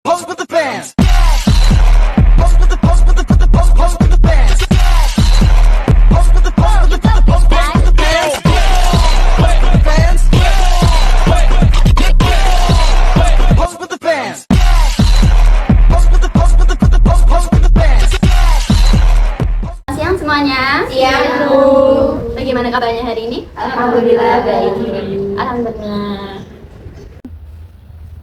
Pose with the fans. Pose with the pose with the pose with the fans. Pose with the pose with the pose with the fans. Pose with the fans. Pose with the fans. Pose with the pose with the pose with the fans. Siang semuanya. Siang, Bu. Bagaimana kabarnya hari ini? Alhamdulillah baik. Alhamdulillah.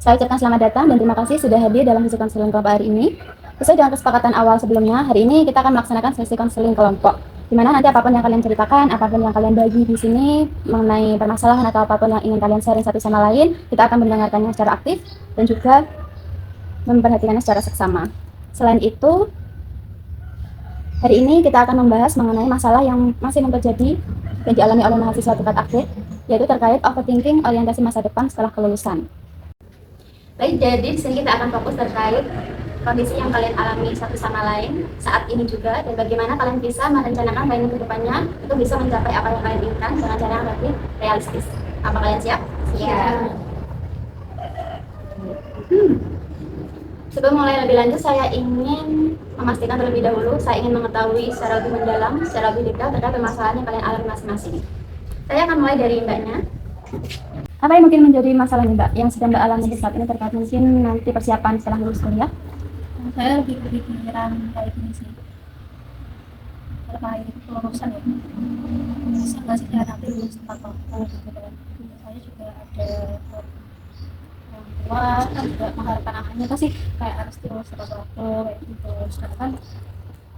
Saya ucapkan selamat datang dan terima kasih sudah hadir dalam sesi konseling kelompok hari ini. Sesuai dengan kesepakatan awal sebelumnya, hari ini kita akan melaksanakan sesi konseling kelompok. Di mana nanti apapun yang kalian ceritakan, apapun yang kalian bagi di sini mengenai permasalahan atau apapun yang ingin kalian sharing satu sama lain, kita akan mendengarkannya secara aktif dan juga memperhatikannya secara seksama. Selain itu, hari ini kita akan membahas mengenai masalah yang masih terjadi dan dialami oleh mahasiswa tingkat akhir, yaitu terkait overthinking orientasi masa depan setelah kelulusan. Baik, jadi di sini kita akan fokus terkait kondisi yang kalian alami satu sama lain saat ini juga, dan bagaimana kalian bisa merencanakan planning ke depannya untuk bisa mencapai apa yang kalian inginkan dengan cara yang lebih realistis. Apa kalian siap? Siap. Sebelum mulai lebih lanjut, saya ingin memastikan terlebih dahulu, saya ingin mengetahui secara lebih mendalam, secara lebih detail terkait permasalahan yang kalian alami masing-masing. Saya akan mulai dari Mbaknya. Apa yang mungkin menjadi masalah Mbak yang sedang Mbak alami saat ini terkait mungkin nanti persiapan setelah lulus kuliah? Saya lebih berpikiran kayak gini sih, terkait kelulusan ya, bisa nggak sih kayak nanti lulus tepat waktu gitu kan. Saya juga ada orang tua kan juga mengharapkan anaknya pasti kayak harus lulus tepat waktu kayak gitu. Sedangkan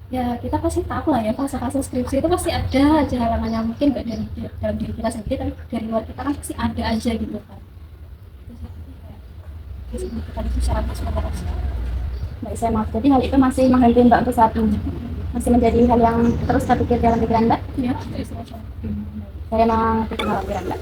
ya kita pasti tahu lah ya, fase-fase skripsi itu pasti ada aja halangan yang mungkin nggak dari dalam diri kita sendiri, tapi dari luar kita kan pasti ada aja gitu kan. Terus kita itu secara personal. Baik, saya maaf. Jadi hal itu masih menghantui Mbak untuk saat ini? Masih menjadi hal yang terus terpikir dalam pikiran Mbak? Iya, dari semacam. Saya mengerti kekhawatiran Mbak.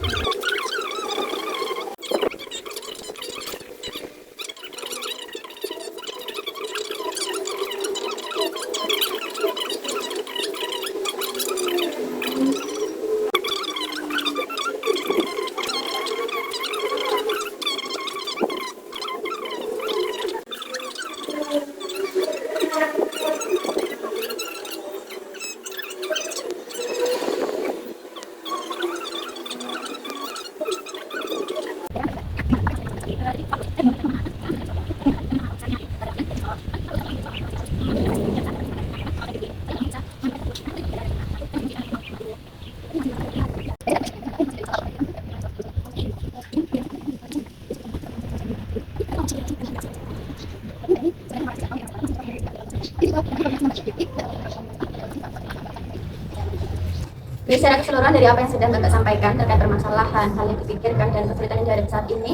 Jadi secara keseluruhan dari apa yang sudah Mbak sampaikan terkait permasalahan, hal yang dipikirkan dan kesulitan yang dihadapi saat ini,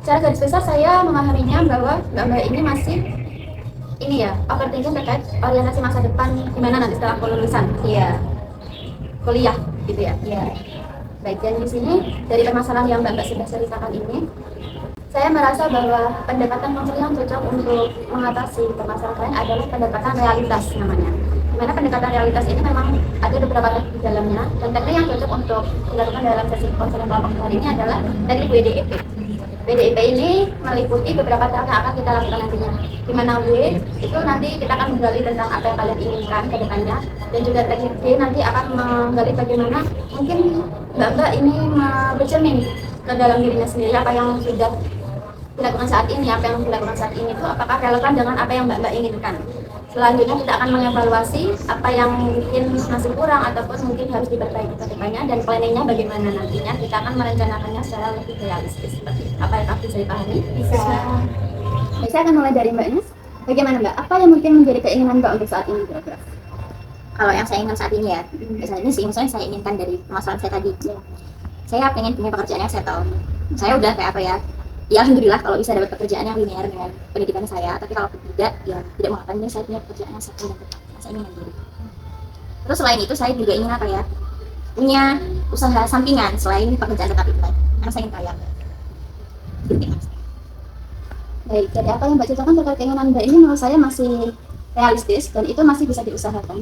secara garis besar saya memahaminya bahwa Mbak ini masih overthinking terkait orientasi masa depan gimana nanti setelah kelulusan. Iya. Kuliah gitu ya. Iya. Baik, dan di sini dari permasalahan yang Mbak sudah ceritakan ini, saya merasa bahwa pendekatan konseling yang cocok untuk mengatasi permasalahan adalah pendekatan realitas namanya. Dimana pendekatan realitas ini memang ada beberapa teknik di dalamnya, dan teknik yang cocok untuk dilakukan dalam sesi konseling kelompok hari ini adalah teknik WDEP. WDEP ini meliputi beberapa tahap yang akan kita lakukan nantinya. Dimana W itu nanti kita akan menggali tentang apa yang kalian inginkan ke depannya, dan juga teknik D nanti akan menggali bagaimana mungkin Mbak ini bercermin ke dalam dirinya sendiri, apa yang sudah dilakukan saat ini, apa yang dilakukan saat ini itu apakah relevan dengan apa yang Mbak inginkan. Selanjutnya kita akan mengevaluasi apa yang mungkin masih kurang ataupun mungkin harus diperbaiki ke depannya, dan planningnya bagaimana nantinya kita akan merencanakannya secara lebih realistis. Seperti itu. Apa yang bisa dipahami? Bisa. Baik, saya akan mulai dari Mbaknya. Bagaimana Mbak? Apa yang mungkin menjadi keinginan Mbak untuk saat ini kira-kira? Kalau yang saya inginkan saat ini ya, misalnya sih, misalnya saya inginkan dari permasalahan saya tadi, saya pengen punya pekerjaan yang settle. Saya udah kayak apa ya? Ya alhamdulillah kalau bisa dapat pekerjaan yang linear dengan pendidikan saya, tapi kalau tidak, ya tidak mengapa ini saya punya pekerjaan yang settle dan tetap. Saya ingin mandiri. Terus selain itu saya juga ingin apa ya? Punya usaha sampingan selain pekerjaan tetap itu, karena saya ingin kaya. Baik, jadi apa yang Mbak ceritakan terkait keinginan Mbak ini menurut saya masih realistis dan itu masih bisa diusahakan.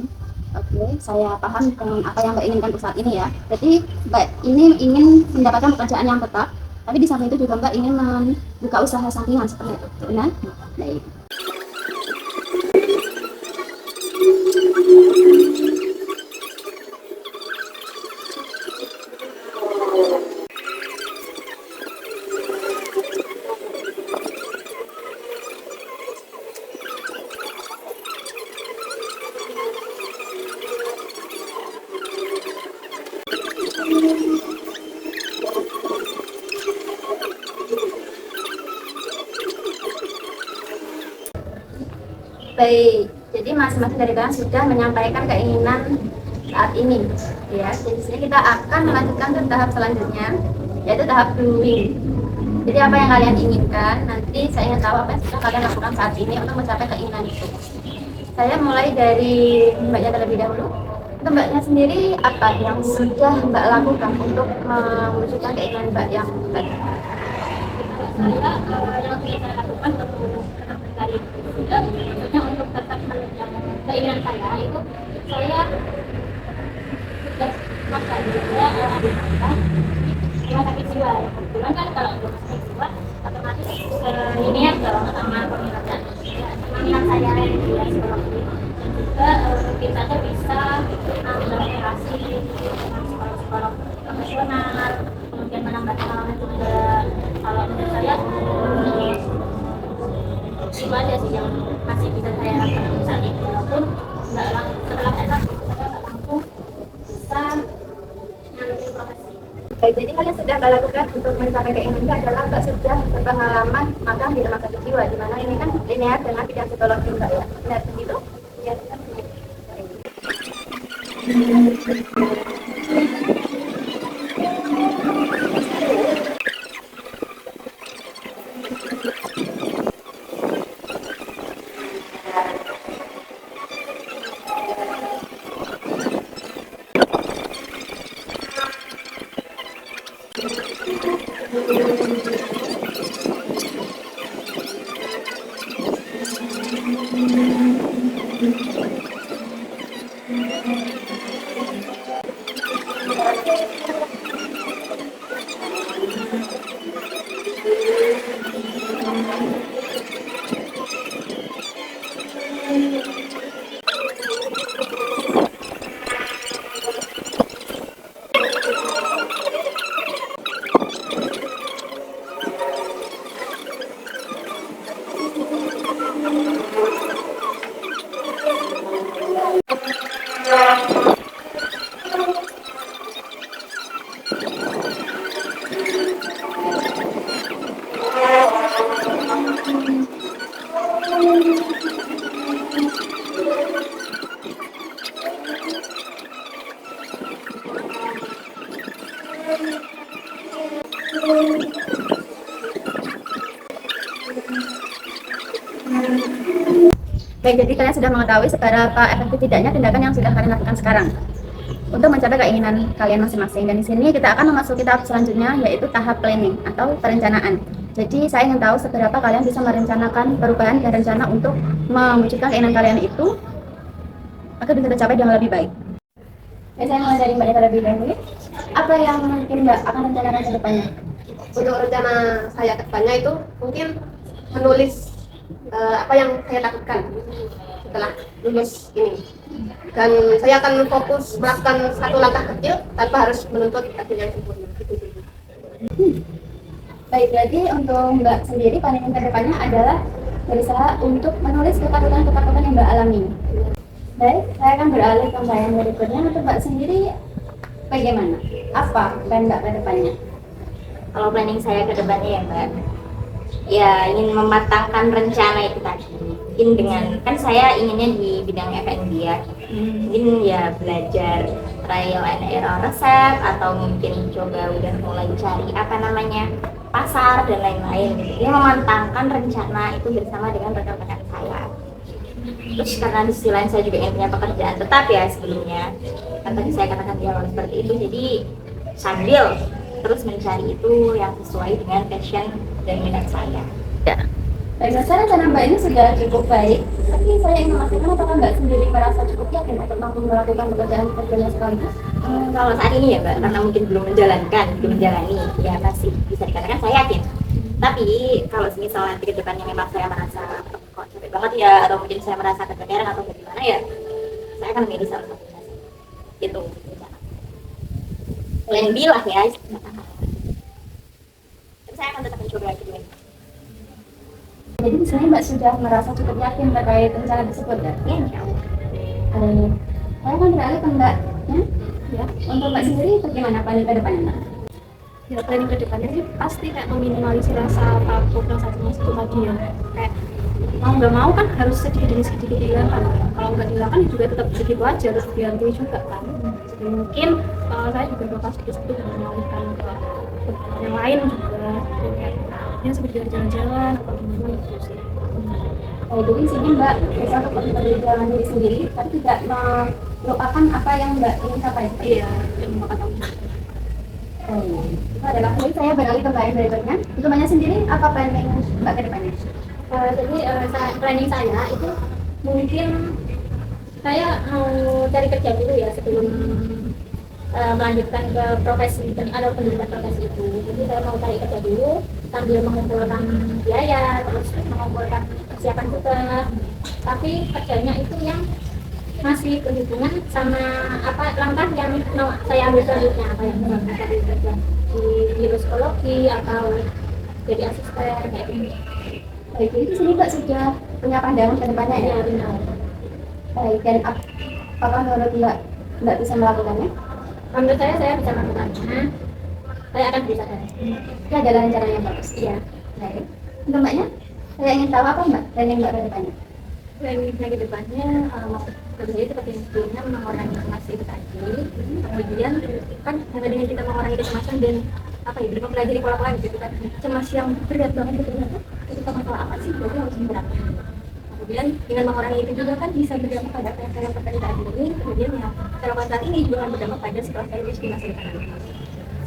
Oke, saya paham dengan apa yang Mbak inginkan untuk saat ini ya. Jadi Mbak ini ingin mendapatkan pekerjaan yang tetap Tapi di samping itu juga Mbak ingin membuka usaha sampingan seperti itu. Benar? Baik. Baik, jadi masing-masing dari kalian sudah menyampaikan keinginan saat ini, ya. Jadi di sini kita akan melanjutkan ke tahap selanjutnya, yaitu tahap doing. Jadi apa yang kalian inginkan, nanti saya ingin tahu apa yang sudah kalian lakukan saat ini untuk mencapai keinginan itu. Saya mulai dari Mbaknya terlebih dahulu. Untuk Mbaknya sendiri, apa yang sudah Mbak lakukan untuk mewujudkan keinginan Mbak yang tadi? Saya yang sudah saya lakukan untuk tetap berkarya juga, maksudnya untuk tetap menunjang keinginan saya itu saya sudah masa saya rumah sakit jiwa. Kebetulan kan kalau rumah sakit jiwa otomatis linear dong sama peminatan saya yang di psikolog ini, dan juga mungkin saja bisa mengambil relasi dengan psikolog profesional, kemudian menambah pengalaman juga. Kalau menurut saya itu aja sih yang masih bisa saya lakukan saat ini, walaupun nggak setelah saya nggak langsung bisa nyampe profesi. Baik, jadi kalian sudah melakukan untuk mencapai keinginan adalah Mbak sudah berpengalaman magang di rumah sakit jiwa, di mana ini kan linear dengan bidang psikologi Mbak ya. Benar begitu? Ya. Baik, jadi kalian sudah mengetahui seberapa efektif tidaknya tindakan yang sudah kalian lakukan sekarang untuk mencapai keinginan kalian masing-masing. Dan di sini kita akan memasuki tahap selanjutnya, yaitu tahap planning atau perencanaan. Jadi saya ingin tahu seberapa kalian bisa merencanakan perubahan dan rencana untuk mewujudkan keinginan kalian itu agar bisa tercapai dengan lebih baik. Oke, saya mulai dari Mbak Neta lebih dahulu. Apa yang mungkin Mbak akan rencanakan ke depannya? Untuk rencana saya ke depannya itu mungkin menulis apa yang saya lakukan setelah lulus ini, dan saya akan fokus melakukan satu langkah kecil tanpa harus menuntut hasil yang sempurna. Baik, berarti untuk Mbak sendiri planning ke depannya adalah berusaha untuk menulis ketakutan-ketakutan yang Mbak alami. Baik, saya akan beralih ke Mbak yang berikutnya. Untuk Mbak sendiri bagaimana? Apa plan Mbak ke depannya? Kalau planning saya ke depannya ya Mbak, ya ingin mematangkan rencana itu tadi. Mungkin dengan, kan saya inginnya di bidang F&B ya, mungkin ya belajar trial and error resep, atau mungkin coba udah mulai cari apa namanya pasar dan lain-lain gitu. Ini memantangkan rencana itu bersama dengan rekan-rekan saya. Terus karena di sisi lain saya juga ingin punya pekerjaan tetap ya sebelumnya, kan tadi saya katakan di awal seperti itu. Jadi sambil terus mencari itu yang sesuai dengan passion dan minat saya. Ya. Baik, saya rencana Mbak ini sudah cukup baik, tapi saya ingin memastikan apakah Mbak sendiri merasa cukup yakin untuk mampu melakukan pekerjaan sekaligus? Kalau saat ini ya Mbak, karena mungkin belum menjalani, ya masih bisa dikatakan saya yakin. Tapi kalau misal nanti ke depannya memang saya merasa kok capek banget ya, atau mungkin saya merasa keteteran atau bagaimana ya, saya akan memilih salah satu itu. Plan B lah ya. Tapi saya akan tetap mencoba lagi dulu. Jadi di sini Mbak sudah merasa cukup yakin terkait rencana tersebut ya? Ya, insya Allah. Saya akan beralih ke Mbak. Ya, untuk Mbak sendiri bagaimana planning ke depannya Mbak? Ya planning ke depannya sih pasti kayak meminimalisir rasa takut yang satunya itu tadi ya, kayak mau nggak mau kan harus sedikit dihilangkan. Kalau nggak dihilangkan juga tetap segitu aja, harus diganti juga kan. Jadi mungkin saya juga bakal sedikit mengalihkan ke kegiatan yang lain juga, kayak ya seperti jalan-jalan atau gimana gitu sih. Jadi sini Mbak bisa untuk berjalan diri sendiri, tapi tidak melupakan apa yang Mbak ingin capai. Iya, yang mau kata Itu adalah jadi saya beralih ke Mbak yang berikutnya. Itu Mbaknya sendiri apa planning Mbak ke depannya? Jadi planning saya itu mungkin saya mau cari kerja dulu ya sebelum melanjutkan ke profesi atau pendidikan profesi itu. Jadi saya mau cari kerja dulu sambil mengumpulkan biaya, terus mengumpulkan persiapan juga. Tapi kerjanya itu yang masih berhubungan sama apa langkah yang mau saya ambil selanjutnya, apa yang mau saya cari kerja di psikologi atau jadi asisten kayak gitu. Baik, jadi di sini Mbak sudah punya pandangan ke depannya ya? Ya benar. Baik, dan apakah menurut Mbak bisa melakukannya? Menurut saya bisa melakukannya. Saya akan bisa kan. Itu adalah rencana yang bagus. Iya. Baik, untuk Mbaknya, saya ingin tahu apa Mbak planning Mbak ke depannya? Planning ke depannya kerja seperti yang sebelumnya mengurangi cemas itu tadi. Kemudian kan dengan kita mengurangi kecemasan dan apa ya, mempelajari pola-pola gitu kan, cemas yang berat banget itu ternyata ketika masalah apa sih berarti harus berat. Kemudian dengan mengurangi itu juga kan bisa berdampak pada apa yang saya lakukan saat ini. Kemudian ya saya lakukan saat ini juga akan berdampak pada setelah saya lulus di masa depan.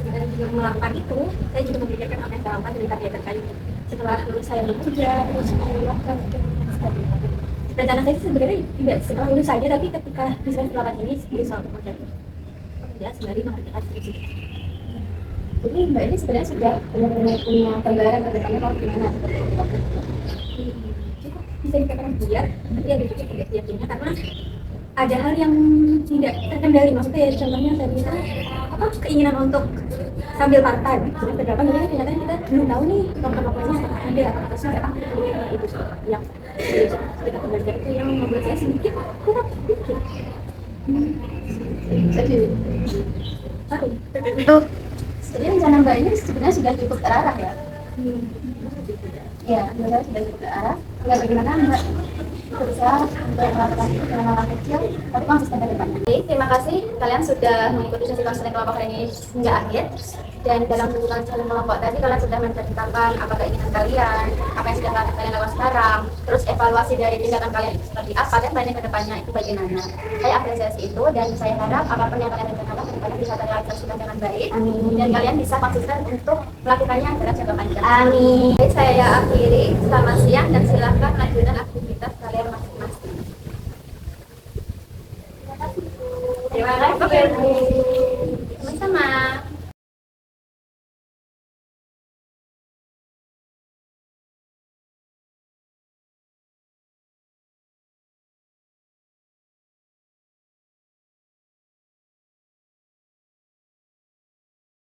Dan juga melakukan itu, saya juga memikirkan apa yang saya lakukan dari target terkait setelah lulus saya bekerja, terus melakukan rencana saya sih sebenarnya tidak setelah lulus saja, tapi ketika di semester 8 ini berusaha untuk bekerja sembari mengerjakan skripsi. Jadi Mbak ini sebenarnya sudah benar-benar punya gambaran ke depannya kalau gimana? Cukup bisa dikatakan biar, tapi ada juga tidak yakinnya karena ada hal yang tidak terkendali. Maksudnya ya contohnya tadi apa keinginan untuk sambil part-time jadi terdapat jadi ternyata kita belum tahu nih waktu-waktunya ada atau sampai itu yang kita belajar itu yang membuat saya sedikit kurang pikir. Jadi, untuk jadi rencana Mbak ini sebenarnya sudah cukup terarah ya? Ya, sudah cukup terarah. Ya, bagaimana Mbak berusaha untuk melakukan itu dengan langkah kecil, tapi konsisten ke depannya. Oke, terima kasih kalian sudah mengikuti sesi konseling kelompok ini hingga akhir. Dan dalam kunjungan konseling kelompok tadi kalian sudah menceritakan apa keinginan kalian, apa yang sudah kalian lakukan sekarang, terus evaluasi dari tindakan kalian itu seperti apa dan planning ke depannya itu bagaimana. Saya apresiasi itu dan saya harap apapun yang kalian rencanakan kedepannya bisa terrealisasikan dengan baik. Amin. Dan kalian bisa konsisten untuk melakukannya dalam jangka panjang. Amin. Baik, saya akhiri. Selamat siang dan silakan lanjutkan aktivitas kalian masing-masing. Terima kasih. Sama-sama.